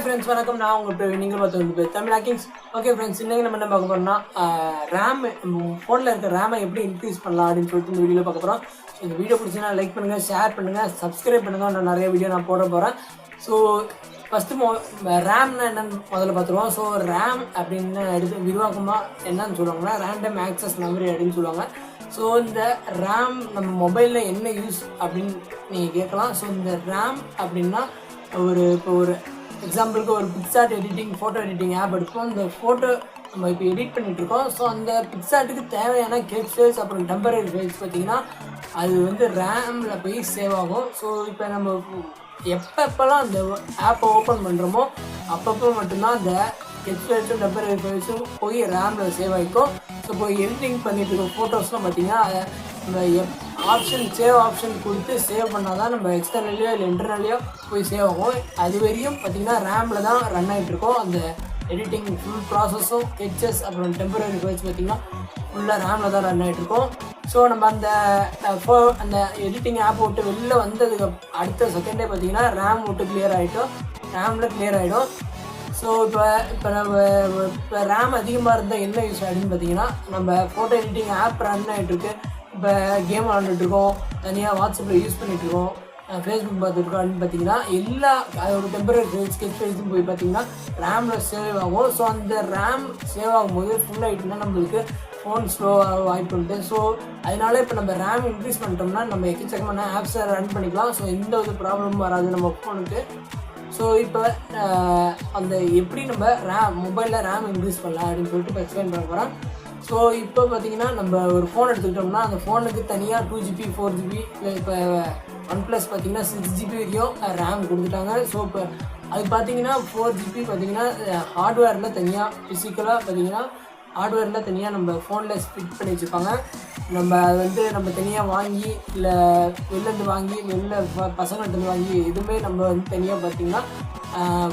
Friends வணக்கம். நான் உங்களுக்கு நீங்கள் பார்த்து தமிழ் ஹேக்கிங்ஸ். ஓகே ஃப்ரெண்ட்ஸ், இன்றைக்கி நம்ம என்ன பார்க்க போகிறோம்னா ரேம் ஃபோனில் இருக்க ரேமை எப்படி இன்க்ரீஸ் பண்ணலாம் அப்படின்னு சொல்லிட்டு இந்த வீடியோவில் பார்க்க போகிறோம். ஸோ இந்த வீடியோ பிடிச்சினா லைக் பண்ணுங்கள், ஷேர் பண்ணுங்கள், சப்ஸ்கிரைப் பண்ணுங்கள். நான் நிறைய வீடியோ நான் போட போகிறேன். ஸோ ஃபஸ்ட்டு ரேம்னா என்னன்னு முதல்ல பார்த்துருவோம். ஸோ ரேம் அப்படின்னு எடுத்து விரிவாக்கமாக என்னன்னு சொல்லுவாங்கன்னா ரேண்டம் ஆக்சஸ் மெமரி அப்படின்னு சொல்லுவாங்க. ஸோ இந்த ரேம் நம்ம மொபைலில் என்ன யூஸ் அப்படின்னு நீங்கள் கேட்கலாம். ஸோ இந்த ரேம் அப்படின்னா இப்போ ஒரு எக்ஸாம்பிளுக்கு ஒரு PicsArt editing, photo editing app எடுப்போம். இந்த ஃபோட்டோ நம்ம இப்போ எடிட் பண்ணிகிட்ருக்கோம். ஸோ அந்த பிக்சார்ட்டுக்கு தேவையான கெட் ஃபைல்ஸ் அப்புறம் டெம்பரரி ஃபைல்ஸ் பார்த்திங்கன்னா அது வந்து ரேமில் போய் சேவ் ஆகும். ஸோ இப்போ நம்ம எப்பப்பெல்லாம் அந்த ஆப்பை ஓப்பன் பண்ணுறோமோ அப்பப்போ மட்டும்தான் அந்த கெட் ஃபைல்ஸும் டெம்பரரி ஃபைல்ஸும் போய் ரேமில் சேவ் ஆகிக்கும். ஸோ இப்போ எடிட்டிங் பண்ணிட்டு இருக்க ஃபோட்டோஸ்லாம் பார்த்திங்கன்னா நம்ம சேவ் ஆப்ஷன் கொடுத்து சேவ் பண்ணால் தான் நம்ம எக்ஸ்டர்னல்லையோ இல்லை இன்டர்னல்லையோ போய் சேவ் ஆகும். அது வரையும் பார்த்திங்கன்னா ரேமில் தான் ரன் ஆகிட்ருக்கோம். அந்த எடிட்டிங் ஃபுல் ப்ராசஸும் ஸ்கெட்சஸ் அப்புறம் டெம்பரரி ஃபைல்ஸ் பார்த்திங்கன்னா ஃபுல்லாக ரேமில் தான் ரன் ஆகிட்ருக்கோம். ஸோ நம்ம அந்த எடிட்டிங் ஆப் விட்டு வெளில வந்ததுக்கு அடுத்த செகண்டே பார்த்திங்கன்னா ரேம் விட்டு கிளியர் ஆகிட்டோம், ரேமில் கிளியர் ஆகிடும். ஸோ இப்போ ரேம் அதிகமாக இருந்தால் என்ன யூஸ் ஆகிடுன்னு பார்த்தீங்கன்னா நம்ம ஃபோட்டோ எடிட்டிங் ஆப் ரன் ஆகிட்டுருக்கு. இப்போ கேம் விளாண்டுட்ருக்கோம், தனியாக வாட்ஸ்அப்பில் யூஸ் பண்ணிகிட்ருக்கோம், ஃபேஸ்புக் பார்த்துருக்கோம் அப்படின்னு பார்த்தீங்கன்னா எல்லா அதோட டெம்பரரி ஃபைல்ஸ் ஸ்கெட்ச் ஃபைல்ஸும் போய் பார்த்தீங்கன்னா ரேமில் சேவ் ஆகும். ஸோ அந்த ரேம் சேவ் ஆகும்போது ஃபுல் ஆகிட்டுனா நம்மளுக்கு ஃபோன் ஸ்லோவாக வாய்ப்பு உண்டு. ஸோ அதனால இப்போ நம்ம ரேம் இன்க்ரீஸ் பண்ணிட்டோம்னா நம்ம எக்கச்சக்கமான ஆப்ஸை ரன் பண்ணிக்கலாம். ஸோ எந்த ஒரு ப்ராப்ளமும் வராது நம்ம ஃபோனுக்கு. ஸோ இப்போ அந்த எப்படி நம்ம மொபைலில் ரேம் இன்க்ரீஸ் பண்ணலாம் அப்படின்னு சொல்லிட்டு இப்போ எக்ஸ்பிளைன் பண்ண போகிறேன். ஸோ இப்போ பார்த்தீங்கன்னா நம்ம ஒரு ஃபோன் எடுத்துக்கிட்டோம்னா அந்த ஃபோனுக்கு தனியாக 2GB 4GB இப்போ OnePlus பார்த்தீங்கன்னா 6GB வரையும் ரேம் கொடுத்துட்டாங்க. ஸோ இப்போ அது பார்த்தீங்கன்னா 4GB பார்த்தீங்கன்னா ஹார்ட்வேரில் தனியாக ஃபிசிக்கலாக பார்த்தீங்கன்னா ஹார்ட்வேரில் தனியாக நம்ம ஃபோனில் ஃபிட் பண்ணி வச்சுருப்பாங்க. நம்ம அது வந்து நம்ம தனியாக வாங்கி இல்லை வெளிலேருந்து வாங்கி பசங்கள்கிட்ட வாங்கி எதுவுமே நம்ம வந்து தனியாக பார்த்திங்கன்னா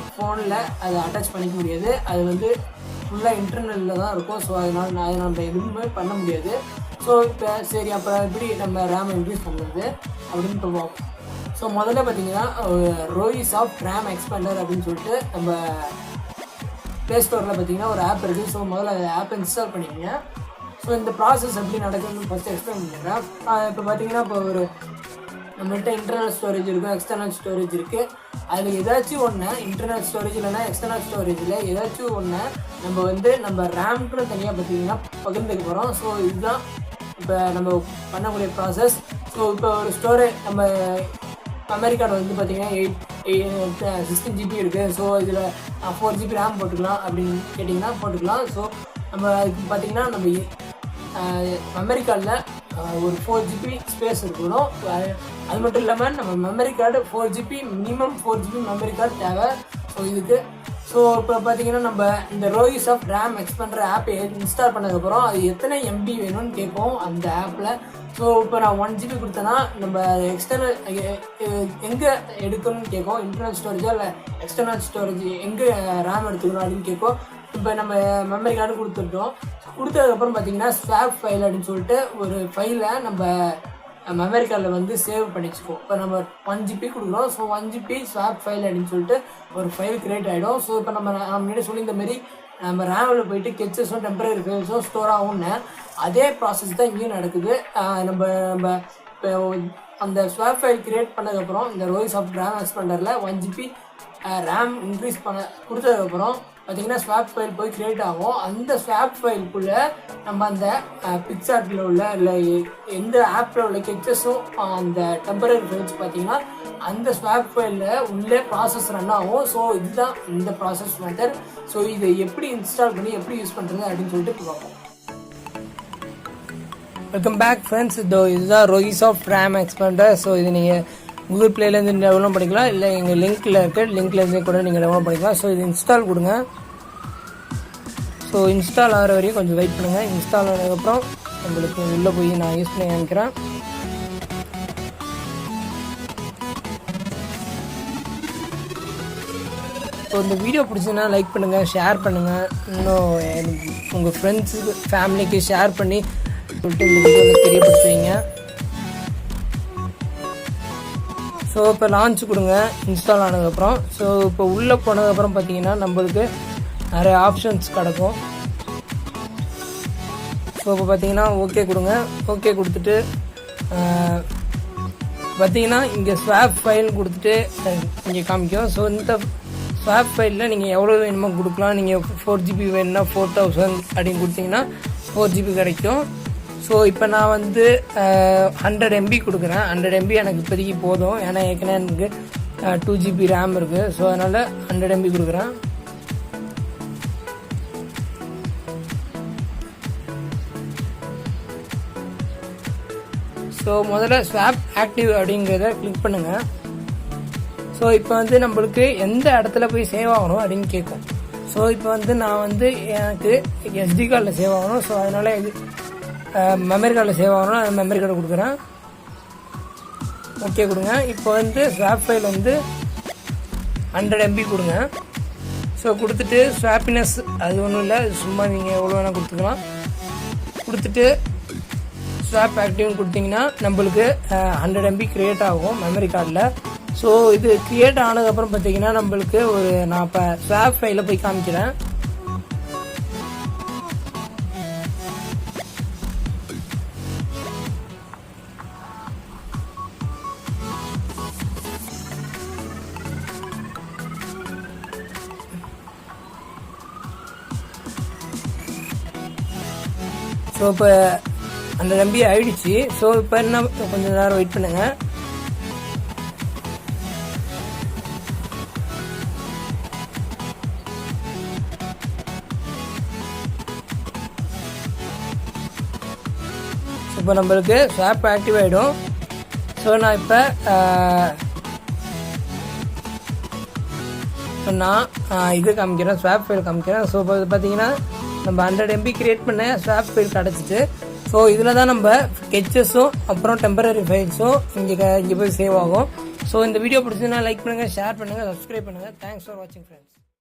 ஃபோனில் அதை அட்டாச் பண்ணிக்க முடியாது. அது வந்து ஃபுல்லாக இன்டர்னலில் தான் இருக்கும். ஸோ அதனால் நம்ம எதுவுமே பண்ண முடியாது. ஸோ இப்போ சரி அப்போ எப்படி நம்ம ரேம் இன்க்ரீஸ் பண்ணுறது அப்படின்னு சொல்லுவோம். ஸோ முதல்ல பார்த்திங்கன்னா ரோயிசாஃப்ட் ரேம் எக்ஸ்பேண்டர் அப்படின்னு சொல்லிட்டு நம்ம ப்ளே ஸ்டோரில் பார்த்திங்கன்னா ஒரு ஆப் இருக்குது. ஸோ முதல்ல அந்த ஆப்பை இன்ஸ்டால் பண்ணிக்கோங்க. ஸோ இந்த ப்ராசஸ் எப்படி நடக்குதுன்னு ஃபஸ்ட்டு எக்ஸ்பிளைன் பண்ணுறேன். இப்போ பார்த்திங்கன்னா இப்போ ஒரு நம்மள்கிட்ட இன்டர்னல் ஸ்டோரேஜ் இருக்கும், எக்ஸ்டர்னல் ஸ்டோரேஜ் இருக்குது. அதில் ஏதாச்சும் ஒன்று இன்டர்னல் ஸ்டோரேஜ் இல்லைனா எக்ஸ்டர்னல் ஸ்டோரேஜில் ஏதாச்சும் ஒன்று நம்ம வந்து நம்ம ரேம்க்கு தனியாக பார்த்திங்கன்னா பகிர்ந்துக்க போகிறோம். ஸோ இதுதான் இப்போ நம்ம பண்ணக்கூடிய ப்ராசஸ். ஸோ இப்போ ஒரு ஸ்டோரேஜ் நம்ம மெமரி கார்டு வந்து பார்த்திங்கன்னா 16GB இருக்குது. ஸோ இதில் 4GB ரேம் போட்டுக்கலாம் அப்படின்னு கேட்டிங்கன்னா போட்டுக்கலாம். ஸோ நம்ம அதுக்கு பார்த்திங்கன்னா நம்ம மெமரி கார்டில் ஒரு 4GB ஸ்பேஸ் இருக்கணும். அது மட்டும் இல்லாமல் நம்ம memory card 4GB minimum 4GB memory card தேவை. ஸோ இதுக்கு இப்போ பார்த்தீங்கன்னா நம்ம இந்த ரோயிசாஃப்ட் ரேம் எக்ஸ்பேண்டர் ஆப்பை இன்ஸ்டால் பண்ணதுக்கப்புறம் அது எத்தனை MB வேணும்னு கேட்போம் அந்த ஆப்பில். ஸோ இப்போ நான் 1GB கொடுத்தேன்னா நம்ம எக்ஸ்டர்னல் எங்கே எடுக்கணும்னு கேட்கும், இன்டர்னல் ஸ்டோரேஜா இல்லை எக்ஸ்டர்னல் ஸ்டோரேஜ் எங்கே ரேம் எடுத்துக்கணும் அப்படின்னு கேட்கும். இப்போ நம்ம மெமரி கார்டு கொடுத்ததுக்கப்புறம் பார்த்தீங்கன்னா ஸ்வாப் ஃபைல் அப்படின்னு சொல்லிட்டு ஒரு ஃபைலை நம்ம மெமரி கார்டில் வந்து சேவ் பண்ணி வச்சுக்கோம். இப்போ நம்ம 1GB கொடுக்குறோம். ஸோ 1GB ஸ்வாப் ஃபைல் அப்படின்னு சொல்லிட்டு ஒரு ஃபைல் கிரியேட் ஆகிடும். ஸோ இப்போ நம்ம முன்னாடி சொல்லி இந்த மாதிரி நம்ம ரேமில் போயிட்டு கெட்சஸும் டெம்பரரி ஃபைல்ஸும் ஸ்டோர் ஆகும்னு அதே ப்ராசஸ் தான் இங்கேயும் நடக்குது. நம்ம இப்போ அந்த ஸ்வாப் ஃபைல் கிரியேட் பண்ணதுக்கப்புறம் இந்த ரோயிசாஃப்ட் ரேம் எக்ஸ்பேண்டரில் 1GB ரேம் இன்க்ரீஸ் கொடுத்ததுக்கப்புறம் பார்த்திங்கன்னா ஸ்வாப் ஃபைல் போய் க்ரியேட் ஆகும். அந்த ஸ்வாப் ஃபைலுக்குள்ளே நம்ம அந்த பிக்சார்ட்டில் உள்ள இல்லை எந்த ஆப்பில் உள்ள கெச்சஸும் அந்த டெம்பரரி ஃபைல்ஸ் பார்த்திங்கன்னா அந்த ஸ்வாப் ஃபைலில் உள்ளே ப்ராசஸ் ரன் ஆகும். ஸோ இதுதான் இந்த ப்ராசஸ் மெத்தட். ஸோ இதை எப்படி இன்ஸ்டால் பண்ணி எப்படி யூஸ் பண்ணுறது அப்படின்னு சொல்லிட்டு பார்ப்போம். Welcome back friends. இதுதான் ரோயிசாஃப்ட் ரேம் எக்ஸ்பேண்டர். ஸோ இது நீங்கள் கூகுள் ப்ளேலேருந்து டெவலப் பண்ணிக்கலாம், இல்லை எங்கள் லிங்க்கில் இருக்குது, லிங்க்லேருந்து கூட நீங்கள் டெவலப் பண்ணிக்கலாம். ஸோ இது இன்ஸ்டால் கொடுங்க. ஸோ இன்ஸ்டால் ஆகிற வரையும் கொஞ்சம் வெயிட் பண்ணுங்கள். இன்ஸ்டால் ஆனதுக்கப்புறம் உங்களுக்கு உள்ளே போய் நான் யூஸ் பண்ணி காமிக்கிறேன். ஸோ இந்த வீடியோ பிடிச்சதுன்னா லைக் பண்ணுங்கள், ஷேர் பண்ணுங்கள், இன்னும் உங்கள் ஃப்ரெண்ட்ஸுக்கு ஃபேமிலிக்கு ஷேர் பண்ணி சொல்லிட்டு இந்த வீடியோவில் தெரியப்படுத்துவீங்க. ஸோ இப்போ லான்ச் கொடுங்க இன்ஸ்டால் ஆனதுக்கப்புறம். ஸோ இப்போ உள்ளே போனதுக்கப்புறம் பார்த்தீங்கன்னா நம்மளுக்கு நிறைய ஆப்ஷன்ஸ் கிடக்கும். ஸோ இப்போ பார்த்தீங்கன்னா ஓகே கொடுங்க. ஓகே கொடுத்துட்டு பார்த்தீங்கன்னா இங்கே ஸ்வாப் ஃபைல் கொடுத்துட்டு இங்கே காமிக்கும். ஸோ இந்த ஸ்வாப் ஃபைலில் நீங்கள் எவ்வளோ வேணுமோ கொடுக்கலாம். நீங்கள் 4GB வேணும்னா 4000 அப்படின்னு கொடுத்தீங்கன்னா 4GB கிடைக்கும். ஸோ இப்போ நான் வந்து 100 MB கொடுக்குறேன். 100 MB எனக்கு இப்போதைக்கு போதும். ஏன்னா ஏற்கனவே எனக்கு 2GB ரேம் இருக்குது. ஸோ அதனால் 100 MB கொடுக்குறேன். ஸோ முதல்ல ஸ்வாப் ஆக்டிவ் அப்படிங்கிறத கிளிக் பண்ணுங்கள். ஸோ இப்போ வந்து நம்மளுக்கு எந்த இடத்துல போய் சேவ் ஆகணும் அப்படின்னு கேட்கும். ஸோ இப்போ வந்து நான் வந்து எனக்கு SD கார்டில் சேவ் ஆகணும். ஸோ அதனால் இது மெமரி கார்டில் சேவ் ஆகணும். அது மெமரி கார்டு கொடுக்குறேன். ஓகே கொடுங்க. இப்போ வந்து ஸ்வாப் ஃபைல் வந்து 100 MB கொடுங்க. ஸோ கொடுத்துட்டு ஸ்வாப்பினஸ் அது ஒன்றும் இல்லை, சும்மா நீங்கள் எவ்வளோ வேணால் கொடுத்துக்கலாம். கொடுத்துட்டு ஸ்வாப் ஆக்டிவ்னு கொடுத்தீங்கன்னா நம்மளுக்கு 100 MB க்ரியேட் ஆகும் மெமரி கார்டில். ஸோ இது க்ரியேட் ஆனதுக்கப்புறம் பார்த்தீங்கன்னா நம்மளுக்கு நான் இப்போ ஸ்வாப் ஃபைலில் போய் காமிக்கிறேன். ஸோ இப்போ 100 MB ஆயிடுச்சு. ஸோ இப்போ என்ன கொஞ்சம் நேரம் வெயிட் பண்ணுங்க. இப்போ நம்மளுக்கு ஸ்வாப் ஆக்டிவ் ஆகிடும். ஸோ நான் இப்போ இது காமிக்கிறேன், ஸ்வாப் ஃபைல் காமிக்கிறேன். ஸோ இப்போ பார்த்தீங்கன்னா நம்ம 100 MB கிரியேட் பண்ண ஸ்வாப் ஃபைல் கிடச்சிட்டு. ஸோ இதில் தான் நம்ம ஸ்கெட்சஸும் அப்புறம் டெம்பரரி ஃபைல்ஸும் இங்கே போய் சேவ் ஆகும். ஸோ இந்த வீடியோ பிடிச்சதுன்னா லைக் பண்ணுங்கள், ஷேர் பண்ணுங்கள், சப்ஸ்கிரைப் பண்ணுங்கள். தேங்க்ஸ் ஃபார் வாட்சிங் ஃப்ரெண்ட்ஸ்.